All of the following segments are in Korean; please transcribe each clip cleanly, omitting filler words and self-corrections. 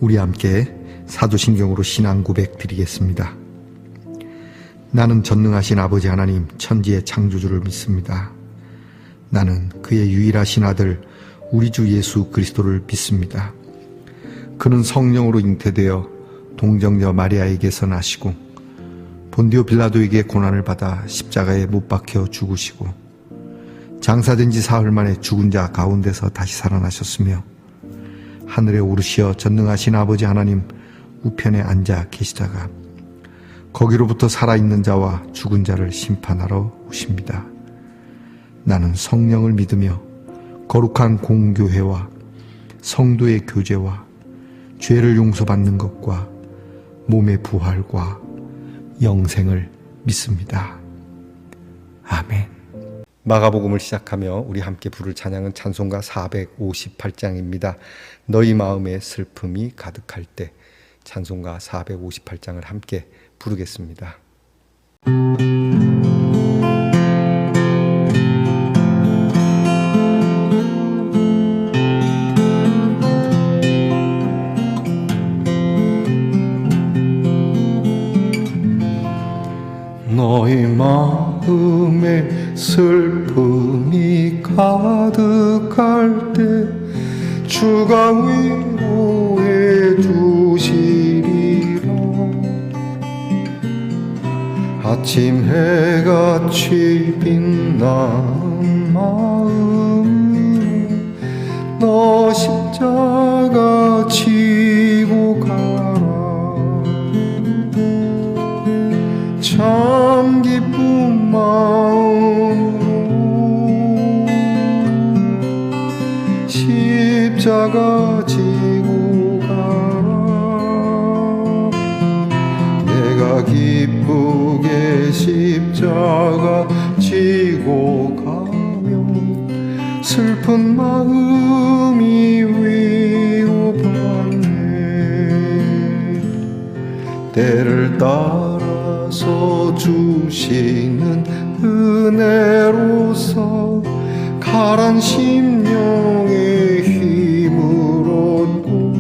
우리 함께 사도신경으로 신앙 고백 드리겠습니다. 나는 전능하신 아버지 하나님 천지의 창조주를 믿습니다. 나는 그의 유일하신 아들 우리 주 예수 그리스도를 믿습니다. 그는 성령으로 잉태되어 동정녀 마리아에게서 나시고 본디오 빌라도에게 고난을 받아 십자가에 못 박혀 죽으시고 장사된 지 사흘 만에 죽은 자 가운데서 다시 살아나셨으며 하늘에 오르시어 전능하신 아버지 하나님 우편에 앉아 계시다가 거기로부터 살아있는 자와 죽은 자를 심판하러 오십니다. 나는 성령을 믿으며 거룩한 공교회와 성도의 교제와 죄를 용서받는 것과 몸의 부활과 영생을 믿습니다. 아멘. 마가복음을 시작하며 우리 함께 부를 찬양은 찬송가 458장입니다. 너희 마음에 슬픔이 가득할 때, 찬송가 458장을 함께 부르겠습니다. 너희 마음에 슬픔이 가득할 때 주가 위로해 주시리라. 아침 해같이 빛나는 마음으로 너 십자가 지고 가라. 참 기쁜 마음으로 십자가 지고 가라. 내가 기쁘게 십자가 지고 가면 슬픈 마음이 위로받네. 때를 따라서 주시는 은혜로서 가란 심령의 힘을 얻고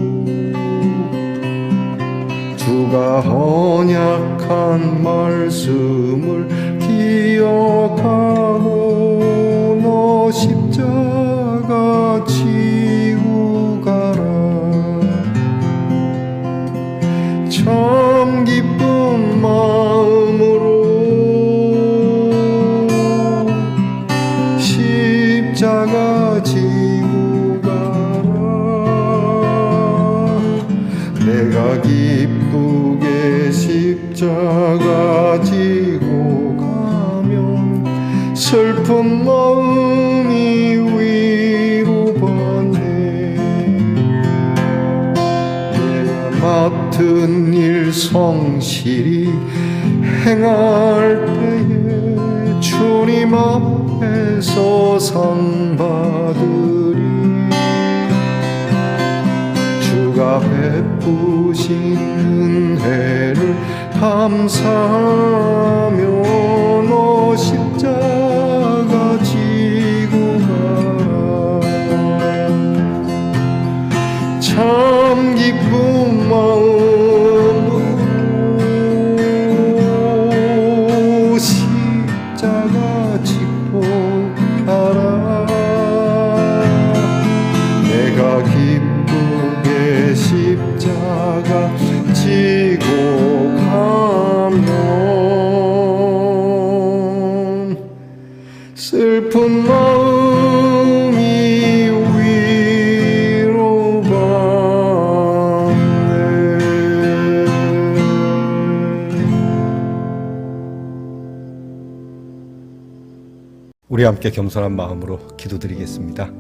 주가 언약한 말씀을 기억하고 너 십자가 지고 가라. 참 기쁜 마음으로 십자가 지고 가라. 내가 기쁘게 십자가 지고 가면 슬픈 마음이 위로받네. 내가 맡은 일 성실히 행할 때에 주님 앞에서 상 받으리. 주가 베푸신 은혜를 감사하며 너 십자가 지고 가라. 참 기쁜 마음으로 십자가 지고 가라. 내가 기쁘게 십자가 지고 가면 슬픈 마음이 우리 함께 겸손한 마음으로 기도드리겠습니다.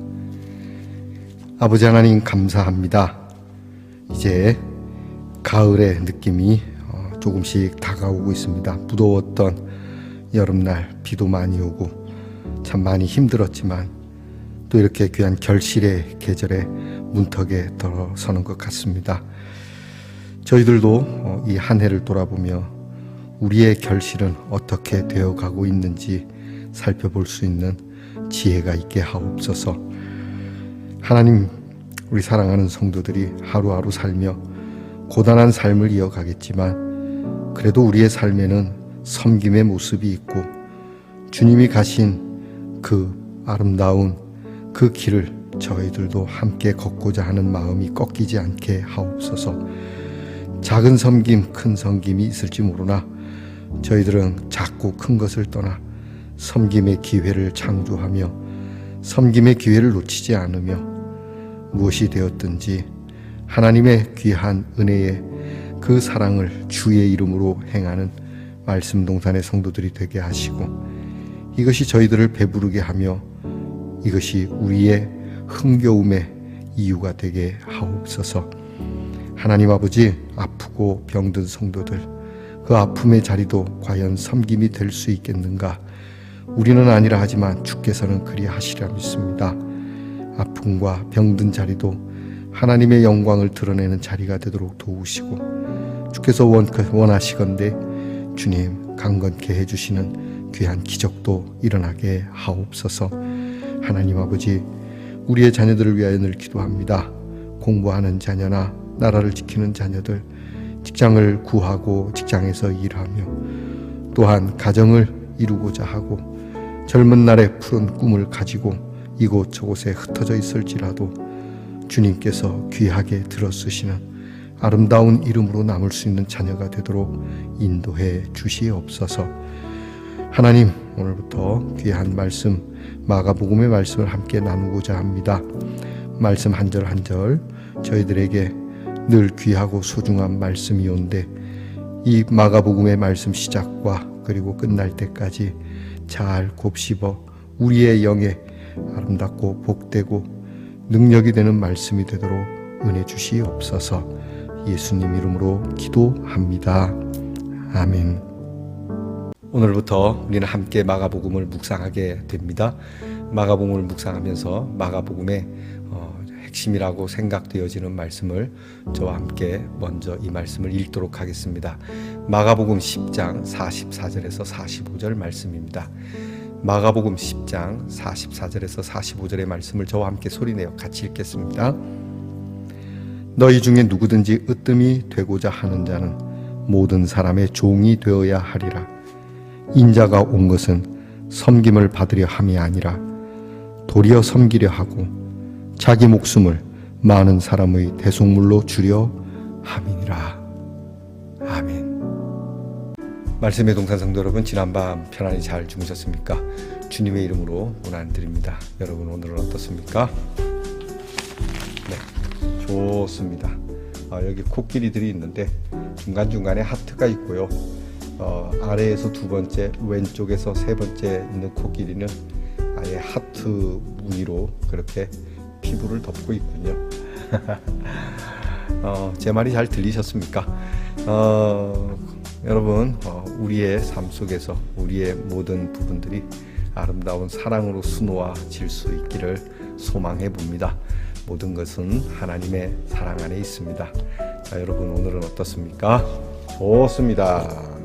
아버지 하나님 감사합니다. 이제 가을의 느낌이 조금씩 다가오고 있습니다. 무더웠던 여름날 비도 많이 오고 참 많이 힘들었지만 또 이렇게 귀한 결실의 계절에 문턱에 들어서는 것 같습니다. 저희들도 이 한 해를 돌아보며 우리의 결실은 어떻게 되어가고 있는지 살펴볼 수 있는 지혜가 있게 하옵소서. 하나님, 우리 사랑하는 성도들이 하루하루 살며 고단한 삶을 이어가겠지만 그래도 우리의 삶에는 섬김의 모습이 있고 주님이 가신 그 아름다운 그 길을 저희들도 함께 걷고자 하는 마음이 꺾이지 않게 하옵소서. 작은 섬김, 큰 섬김이 있을지 모르나 저희들은 작고 큰 것을 떠나 섬김의 기회를 창조하며 섬김의 기회를 놓치지 않으며 무엇이 되었든지 하나님의 귀한 은혜의 그 사랑을 주의 이름으로 행하는 말씀 동산의 성도들이 되게 하시고 이것이 저희들을 배부르게 하며 이것이 우리의 흥겨움의 이유가 되게 하옵소서. 하나님 아버지, 아프고 병든 성도들 그 아픔의 자리도 과연 섬김이 될 수 있겠는가? 우리는 아니라 하지만 주께서는 그리하시리라 믿습니다. 아픔과 병든 자리도 하나님의 영광을 드러내는 자리가 되도록 도우시고 주께서 원하시건대 주님 강건케 해주시는 귀한 기적도 일어나게 하옵소서. 하나님 아버지, 우리의 자녀들을 위하여 늘 기도합니다. 공부하는 자녀나 나라를 지키는 자녀들, 직장을 구하고 직장에서 일하며 또한 가정을 이루고자 하고 젊은 날에 푸른 꿈을 가지고 이곳저곳에 흩어져 있을지라도 주님께서 귀하게 들어쓰시는 아름다운 이름으로 남을 수 있는 자녀가 되도록 인도해 주시옵소서. 하나님, 오늘부터 귀한 말씀 마가복음의 말씀을 함께 나누고자 합니다. 말씀 한 절 한 절 저희들에게 늘 귀하고 소중한 말씀이온데 이 마가복음의 말씀 시작과 그리고 끝날 때까지 잘 곱씹어 우리의 영에 아름답고 복되고 능력이 되는 말씀이 되도록 은혜 주시옵소서. 예수님 이름으로 기도합니다. 아멘. 오늘부터 우리는 함께 마가복음을 묵상하게 됩니다. 마가복음을 묵상하면서 마가복음의 핵심이라고 생각되어지는 말씀을 저와 함께 먼저 이 말씀을 읽도록 하겠습니다. 마가복음 10장 44절에서 45절 말씀입니다. 마가복음 10장 44절에서 45절의 말씀을 저와 함께 소리내어 같이 읽겠습니다. 너희 중에 누구든지 으뜸이 되고자 하는 자는 모든 사람의 종이 되어야 하리라. 인자가 온 것은 섬김을 받으려 함이 아니라 도리어 섬기려 하고 자기 목숨을 많은 사람의 대속물로 주려 함이니라. 아멘. 말씀의 동산 성도 여러분, 지난밤 편안히 잘 주무셨습니까? 주님의 이름으로 문안드립니다. 여러분 오늘은 어떻습니까? 네, 좋습니다. 여기 코끼리들이 있는데 중간중간에 하트가 있고요. 아래에서 두 번째, 왼쪽에서 세 번째 있는 코끼리는 아예 하트 무늬로 그렇게 피부를 덮고 있군요. 제 말이 잘 들리셨습니까? 여러분, 우리의 삶 속에서 우리의 모든 부분들이 아름다운 사랑으로 수놓아질 수 있기를 소망해 봅니다. 모든 것은 하나님의 사랑 안에 있습니다. 자, 여러분 오늘은 어떻습니까? 좋습니다.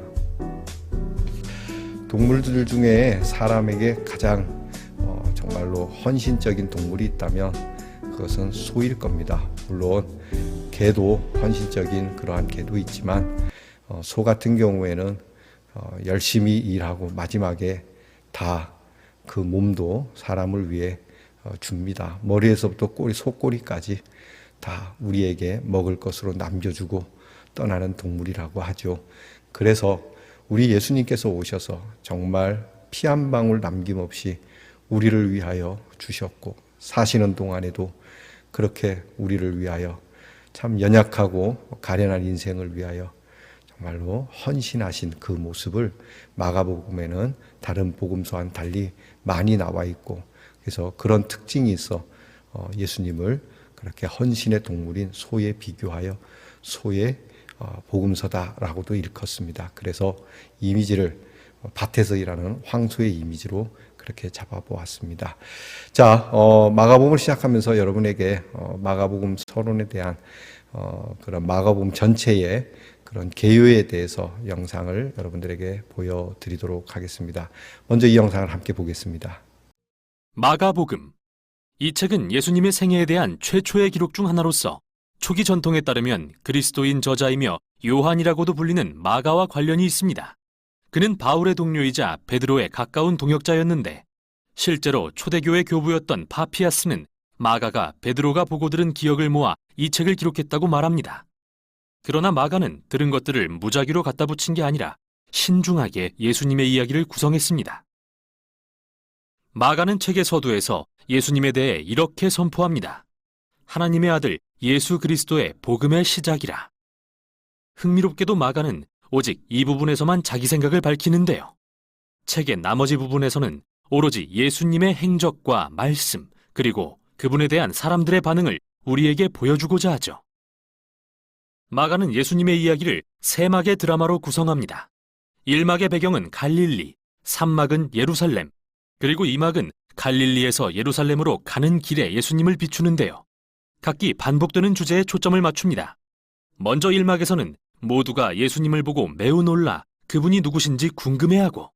동물들 중에 사람에게 가장 정말로 헌신적인 동물이 있다면 그것은 소일 겁니다. 물론 개도 헌신적인 그러한 개도 있지만 소 같은 경우에는 열심히 일하고 마지막에 다 그 몸도 사람을 위해 줍니다. 머리에서부터 속꼬리까지 다 우리에게 먹을 것으로 남겨주고 떠나는 동물이라고 하죠. 그래서 우리 예수님께서 오셔서 정말 피 한 방울 남김없이 우리를 위하여 주셨고 사시는 동안에도 그렇게 우리를 위하여 참 연약하고 가련한 인생을 위하여 정말로 헌신하신 그 모습을 마가복음에는 다른 복음서와는 달리 많이 나와 있고 그래서 그런 특징이 있어 예수님을 그렇게 헌신의 동물인 소에 비교하여 소의 복음서다라고도 일컫습니다. 그래서 이미지를 밭에서 일하는 황소의 이미지로 그렇게 잡아보았습니다. 자, 마가복음을 시작하면서 여러분에게 마가복음 서론에 대한 그런 마가복음 전체의 그런 개요에 대해서 영상을 여러분들에게 보여드리도록 하겠습니다. 먼저 이 영상을 함께 보겠습니다. 마가복음 이 책은 예수님의 생애에 대한 최초의 기록 중 하나로서 초기 전통에 따르면 그리스도인 저자이며 요한이라고도 불리는 마가와 관련이 있습니다. 그는 바울의 동료이자 베드로의 가까운 동역자였는데 실제로 초대교회 교부였던 파피아스는 마가가 베드로가 보고 들은 기억을 모아 이 책을 기록했다고 말합니다. 그러나 마가는 들은 것들을 무작위로 갖다 붙인 게 아니라 신중하게 예수님의 이야기를 구성했습니다. 마가는 책의 서두에서 예수님에 대해 이렇게 선포합니다. 하나님의 아들 예수 그리스도의 복음의 시작이라. 흥미롭게도 마가는 오직 이 부분에서만 자기 생각을 밝히는데요. 책의 나머지 부분에서는 오로지 예수님의 행적과 말씀, 그리고 그분에 대한 사람들의 반응을 우리에게 보여주고자 하죠. 마가는 예수님의 이야기를 세 막의 드라마로 구성합니다. 1막의 배경은 갈릴리, 3막은 예루살렘, 그리고 2막은 갈릴리에서 예루살렘으로 가는 길에 예수님을 비추는데요. 각기 반복되는 주제에 초점을 맞춥니다. 먼저 1막에서는 모두가 예수님을 보고 매우 놀라 그분이 누구신지 궁금해하고,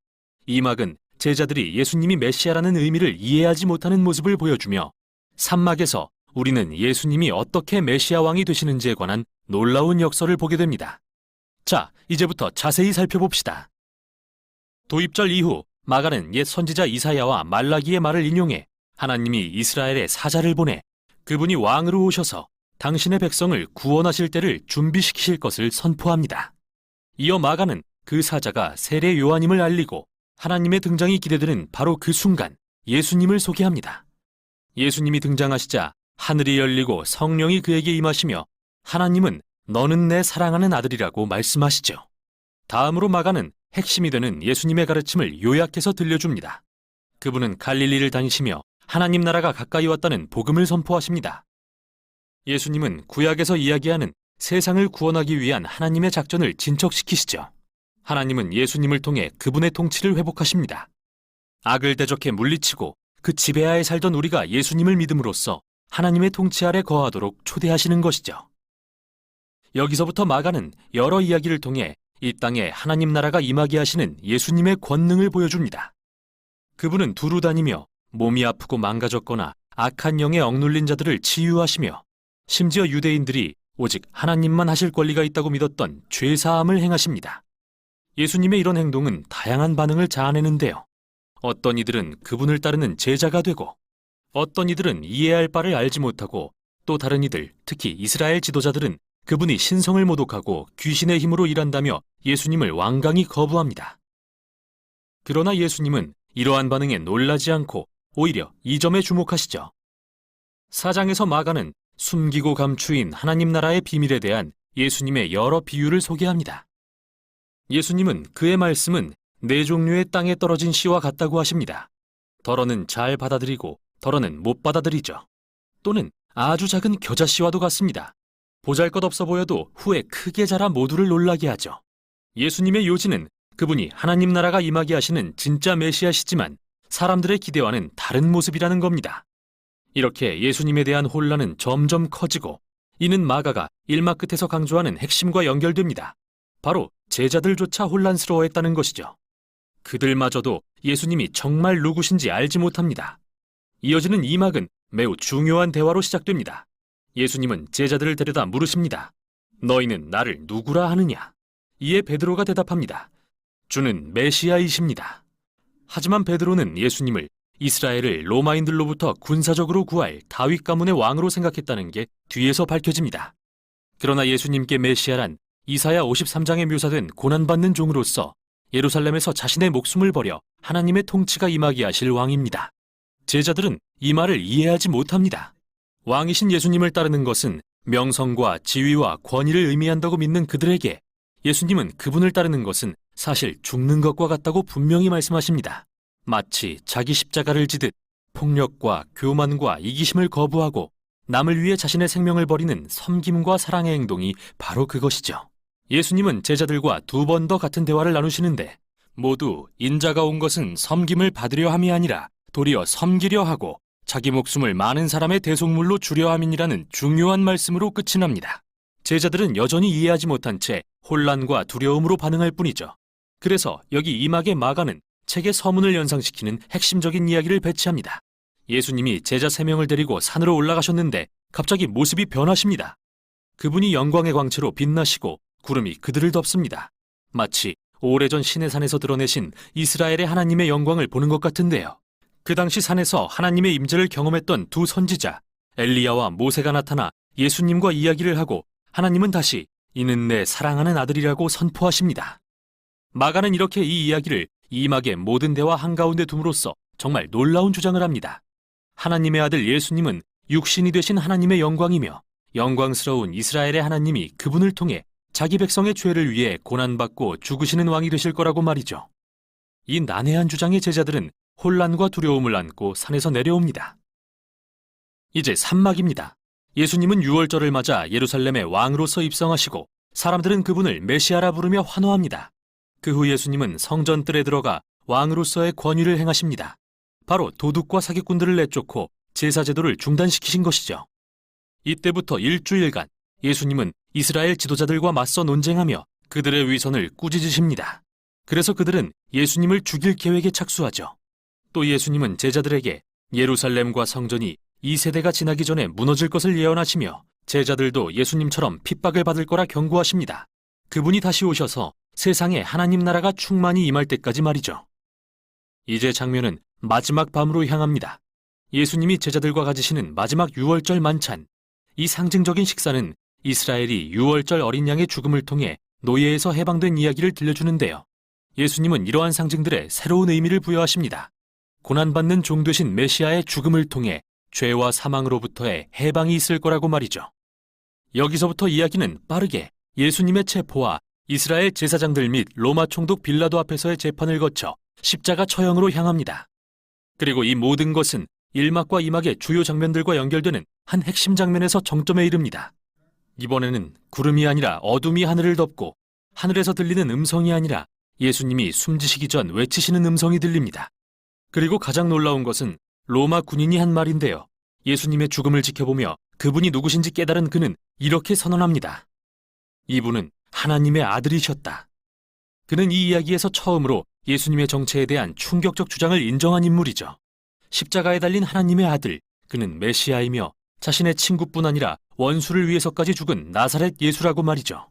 2막은 제자들이 예수님이 메시아라는 의미를 이해하지 못하는 모습을 보여주며, 3막에서 우리는 예수님이 어떻게 메시아 왕이 되시는지에 관한 놀라운 역설을 보게 됩니다. 자, 이제부터 자세히 살펴봅시다. 도입절 이후 마가는 옛 선지자 이사야와 말라기의 말을 인용해 하나님이 이스라엘에 사자를 보내 그분이 왕으로 오셔서 당신의 백성을 구원하실 때를 준비시키실 것을 선포합니다. 이어 마가는 그 사자가 세례 요한임을 알리고 하나님의 등장이 기대되는 바로 그 순간 예수님을 소개합니다. 예수님이 등장하시자 하늘이 열리고 성령이 그에게 임하시며 하나님은 너는 내 사랑하는 아들이라고 말씀하시죠. 다음으로 마가는 핵심이 되는 예수님의 가르침을 요약해서 들려줍니다. 그분은 갈릴리를 다니시며 하나님 나라가 가까이 왔다는 복음을 선포하십니다. 예수님은 구약에서 이야기하는 세상을 구원하기 위한 하나님의 작전을 진척시키시죠. 하나님은 예수님을 통해 그분의 통치를 회복하십니다. 악을 대적해 물리치고 그 지배하에 살던 우리가 예수님을 믿음으로써 하나님의 통치 아래 거하도록 초대하시는 것이죠. 여기서부터 마가는 여러 이야기를 통해 이 땅에 하나님 나라가 임하게 하시는 예수님의 권능을 보여줍니다. 그분은 두루 다니며 몸이 아프고 망가졌거나 악한 영에 억눌린 자들을 치유하시며 심지어 유대인들이 오직 하나님만 하실 권리가 있다고 믿었던 죄사함을 행하십니다. 예수님의 이런 행동은 다양한 반응을 자아내는데요. 어떤 이들은 그분을 따르는 제자가 되고, 어떤 이들은 이해할 바를 알지 못하고, 또 다른 이들, 특히 이스라엘 지도자들은 그분이 신성을 모독하고 귀신의 힘으로 일한다며 예수님을 완강히 거부합니다. 그러나 예수님은 이러한 반응에 놀라지 않고 오히려 이 점에 주목하시죠. 4장에서 마가는 숨기고 감추인 하나님 나라의 비밀에 대한 예수님의 여러 비유를 소개합니다. 예수님은 그의 말씀은 네 종류의 땅에 떨어진 씨와 같다고 하십니다. 덜어는 잘 받아들이고 덜어는 못 받아들이죠. 또는 아주 작은 겨자씨와도 같습니다. 보잘것없어 보여도 후에 크게 자라 모두를 놀라게 하죠. 예수님의 요지는 그분이 하나님 나라가 임하게 하시는 진짜 메시아시지만 사람들의 기대와는 다른 모습이라는 겁니다. 이렇게 예수님에 대한 혼란은 점점 커지고, 이는 마가가 1막 끝에서 강조하는 핵심과 연결됩니다. 바로 제자들조차 혼란스러워했다는 것이죠. 그들마저도 예수님이 정말 누구신지 알지 못합니다. 이어지는 2막은 매우 중요한 대화로 시작됩니다. 예수님은 제자들을 데려다 물으십니다. 너희는 나를 누구라 하느냐? 이에 베드로가 대답합니다. 주는 메시아이십니다. 하지만 베드로는 예수님을 이스라엘을 로마인들로부터 군사적으로 구할 다윗 가문의 왕으로 생각했다는 게 뒤에서 밝혀집니다. 그러나 예수님께 메시아란 이사야 53장에 묘사된 고난받는 종으로서 예루살렘에서 자신의 목숨을 버려 하나님의 통치가 임하게 하실 왕입니다. 제자들은 이 말을 이해하지 못합니다. 왕이신 예수님을 따르는 것은 명성과 지위와 권위를 의미한다고 믿는 그들에게 예수님은 그분을 따르는 것은 사실 죽는 것과 같다고 분명히 말씀하십니다. 마치 자기 십자가를 지듯 폭력과 교만과 이기심을 거부하고 남을 위해 자신의 생명을 버리는 섬김과 사랑의 행동이 바로 그것이죠. 예수님은 제자들과 2번 더 같은 대화를 나누시는데 모두 인자가 온 것은 섬김을 받으려 함이 아니라 도리어 섬기려 하고 자기 목숨을 많은 사람의 대속물로 주려 함이니라는 중요한 말씀으로 끝이 납니다. 제자들은 여전히 이해하지 못한 채 혼란과 두려움으로 반응할 뿐이죠. 그래서 여기 2막의 마가는 책의 서문을 연상시키는 핵심적인 이야기를 배치합니다. 예수님이 제자 3명을 데리고 산으로 올라가셨는데 갑자기 모습이 변하십니다. 그분이 영광의 광채로 빛나시고 구름이 그들을 덮습니다. 마치 오래전 시내산에서 드러내신 이스라엘의 하나님의 영광을 보는 것 같은데요. 그 당시 산에서 하나님의 임재를 경험했던 두 선지자 엘리야와 모세가 나타나 예수님과 이야기를 하고 하나님은 다시 이는 내 사랑하는 아들이라고 선포하십니다. 마가는 이렇게 이 이야기를 이막의 모든 대화 한가운데 둠으로써 정말 놀라운 주장을 합니다. 하나님의 아들 예수님은 육신이 되신 하나님의 영광이며 영광스러운 이스라엘의 하나님이 그분을 통해 자기 백성의 죄를 위해 고난받고 죽으시는 왕이 되실 거라고 말이죠. 이 난해한 주장의 제자들은 혼란과 두려움을 안고 산에서 내려옵니다. 이제 산막입니다. 예수님은 유월절을 맞아 예루살렘의 왕으로서 입성하시고 사람들은 그분을 메시아라 부르며 환호합니다. 그 후 예수님은 성전 뜰에 들어가 왕으로서의 권위를 행하십니다. 바로 도둑과 사기꾼들을 내쫓고 제사제도를 중단시키신 것이죠. 이때부터 일주일간 예수님은 이스라엘 지도자들과 맞서 논쟁하며 그들의 위선을 꾸짖으십니다. 그래서 그들은 예수님을 죽일 계획에 착수하죠. 또 예수님은 제자들에게 예루살렘과 성전이 이 세대가 지나기 전에 무너질 것을 예언하시며 제자들도 예수님처럼 핍박을 받을 거라 경고하십니다. 그분이 다시 오셔서 세상에 하나님 나라가 충만히 임할 때까지 말이죠. 이제 장면은 마지막 밤으로 향합니다. 예수님이 제자들과 가지시는 마지막 유월절 만찬. 이 상징적인 식사는 이스라엘이 유월절 어린 양의 죽음을 통해 노예에서 해방된 이야기를 들려주는데요. 예수님은 이러한 상징들에 새로운 의미를 부여하십니다. 고난받는 종 되신 메시아의 죽음을 통해 죄와 사망으로부터의 해방이 있을 거라고 말이죠. 여기서부터 이야기는 빠르게 예수님의 체포와 이스라엘 제사장들 및 로마 총독 빌라도 앞에서의 재판을 거쳐 십자가 처형으로 향합니다. 그리고 이 모든 것은 1막과 2막의 주요 장면들과 연결되는 한 핵심 장면에서 정점에 이릅니다. 이번에는 구름이 아니라 어둠이 하늘을 덮고 하늘에서 들리는 음성이 아니라 예수님이 숨지시기 전 외치시는 음성이 들립니다. 그리고 가장 놀라운 것은 로마 군인이 한 말인데요. 예수님의 죽음을 지켜보며 그분이 누구신지 깨달은 그는 이렇게 선언합니다. 이분은 하나님의 아들이셨다. 그는 이 이야기에서 처음으로 예수님의 정체에 대한 충격적 주장을 인정한 인물이죠. 십자가에 달린 하나님의 아들, 그는 메시아이며 자신의 친구뿐 아니라 원수를 위해서까지 죽은 나사렛 예수라고 말이죠.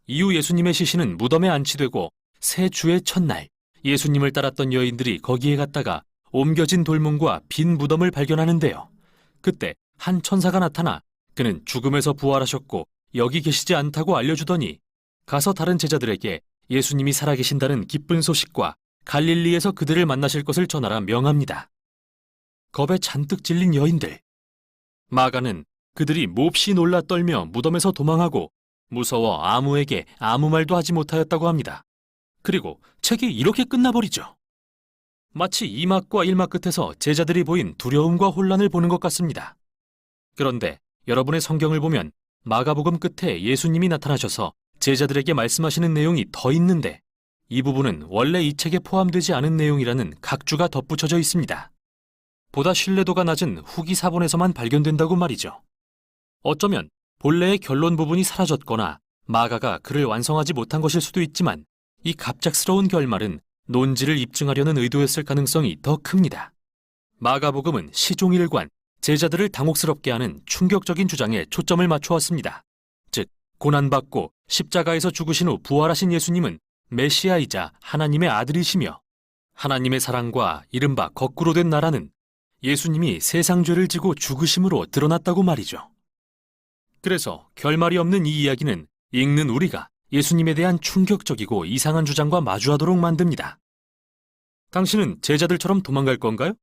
이후 예수님의 시신은 무덤에 안치되고 새 주의 첫날 예수님을 따랐던 여인들이 거기에 갔다가 옮겨진 돌문과 빈 무덤을 발견하는데요. 그때 한 천사가 나타나 그는 죽음에서 부활하셨고 여기 계시지 않다고 알려주더니 가서 다른 제자들에게 예수님이 살아계신다는 기쁜 소식과 갈릴리에서 그들을 만나실 것을 전하라 명합니다. 겁에 잔뜩 질린 여인들. 마가는 그들이 몹시 놀라 떨며 무덤에서 도망하고 무서워 아무에게 아무 말도 하지 못하였다고 합니다. 그리고 책이 이렇게 끝나버리죠. 마치 2막과 1막 끝에서 제자들이 보인 두려움과 혼란을 보는 것 같습니다. 그런데 여러분의 성경을 보면 마가복음 끝에 예수님이 나타나셔서 제자들에게 말씀하시는 내용이 더 있는데 이 부분은 원래 이 책에 포함되지 않은 내용이라는 각주가 덧붙여져 있습니다. 보다 신뢰도가 낮은 후기 사본에서만 발견된다고 말이죠. 어쩌면 본래의 결론 부분이 사라졌거나 마가가 글을 완성하지 못한 것일 수도 있지만 이 갑작스러운 결말은 논지를 입증하려는 의도였을 가능성이 더 큽니다. 마가복음은 시종일관 제자들을 당혹스럽게 하는 충격적인 주장에 초점을 맞추었습니다. 즉, 고난받고 십자가에서 죽으신 후 부활하신 예수님은 메시아이자 하나님의 아들이시며 하나님의 사랑과 이른바 거꾸로 된 나라는 예수님이 세상 죄를 지고 죽으심으로 드러났다고 말이죠. 그래서 결말이 없는 이 이야기는 읽는 우리가 예수님에 대한 충격적이고 이상한 주장과 마주하도록 만듭니다. 당신은 제자들처럼 도망갈 건가요?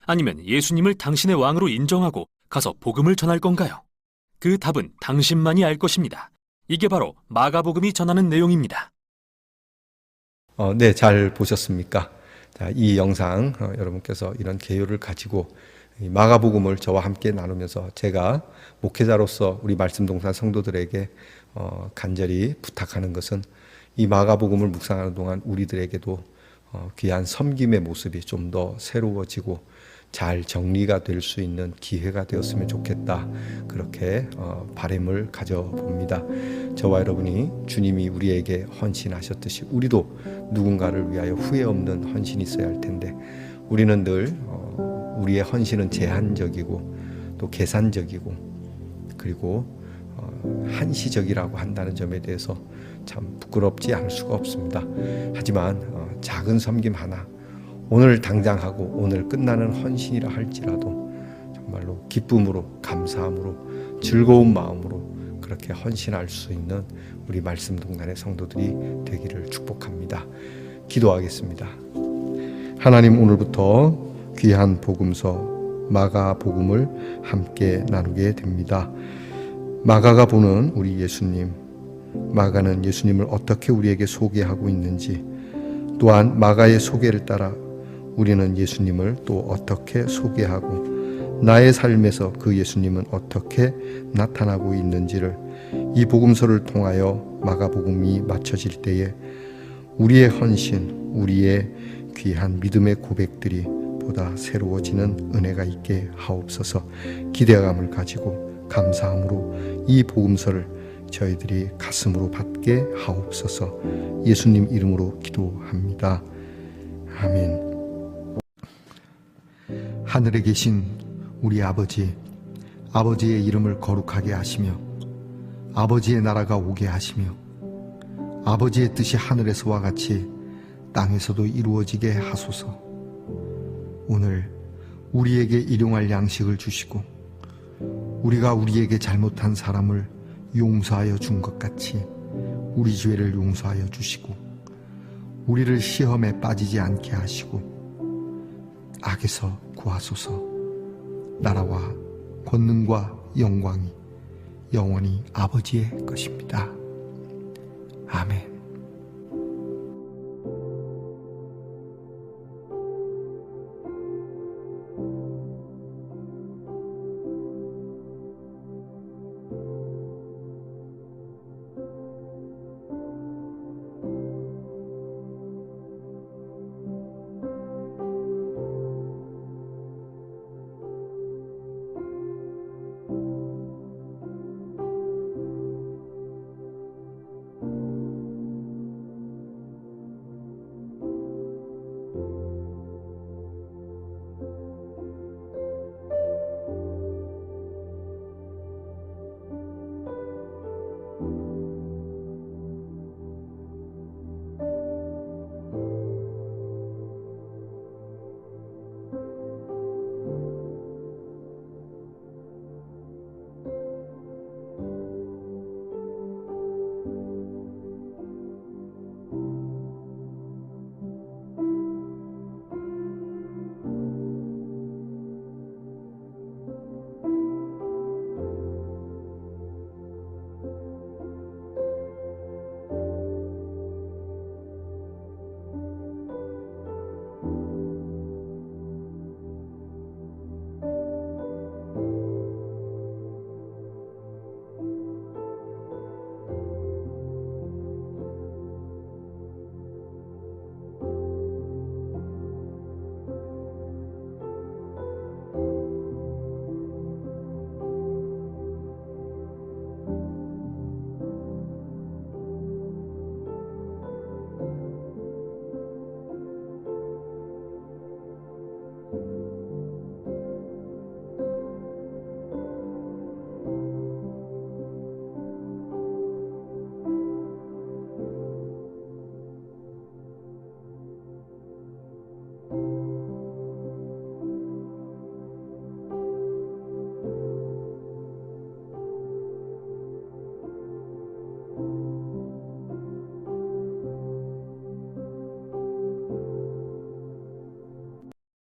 아니면 예수님을 당신의 왕으로 인정하고 가서 복음을 전할 건가요? 그 답은 당신만이 알 것입니다. 이게 바로 마가복음이 전하는 내용입니다. 네, 잘 보셨습니까? 자, 이 영상 여러분께서 이런 개요를 가지고 이 마가복음을 저와 함께 나누면서 제가 목회자로서 우리 말씀동산 성도들에게 간절히 부탁하는 것은 이 마가복음을 묵상하는 동안 우리들에게도 귀한 섬김의 모습이 좀 더 새로워지고 잘 정리가 될 수 있는 기회가 되었으면 좋겠다. 그렇게 바람을 가져봅니다. 저와 여러분이 주님이 우리에게 헌신하셨듯이 우리도 누군가를 위하여 후회 없는 헌신이 있어야 할 텐데 우리는 늘 우리의 헌신은 제한적이고 또 계산적이고 그리고 한시적이라고 한다는 점에 대해서 참 부끄럽지 않을 수가 없습니다. 하지만 작은 섬김 하나, 오늘 당장 하고 오늘 끝나는 헌신이라 할지라도 정말로 기쁨으로, 감사함으로, 즐거운 마음으로 그렇게 헌신할 수 있는 우리 말씀동산의 성도들이 되기를 축복합니다. 기도하겠습니다. 하나님, 오늘부터 귀한 복음서 마가복음을 함께 나누게 됩니다. 마가가 보는 우리 예수님, 마가는 예수님을 어떻게 우리에게 소개하고 있는지, 또한 마가의 소개를 따라 우리는 예수님을 또 어떻게 소개하고 나의 삶에서 그 예수님은 어떻게 나타나고 있는지를 이 복음서를 통하여 마가복음이 마쳐질 때에 우리의 헌신, 우리의 귀한 믿음의 고백들이 보다 새로워지는 은혜가 있게 하옵소서. 기대감을 가지고 감사함으로 이 복음서를 저희들이 가슴으로 받게 하옵소서. 예수님 이름으로 기도합니다. 아멘. 하늘에 계신 우리 아버지, 아버지의 이름을 거룩하게 하시며 아버지의 나라가 오게 하시며 아버지의 뜻이 하늘에서와 같이 땅에서도 이루어지게 하소서. 오늘 우리에게 일용할 양식을 주시고 우리가 우리에게 잘못한 사람을 용서하여 준 것 같이 우리 죄를 용서하여 주시고 우리를 시험에 빠지지 않게 하시고 악에서 구하소서. 나라와 권능과 영광이 영원히 아버지의 것입니다. 아멘.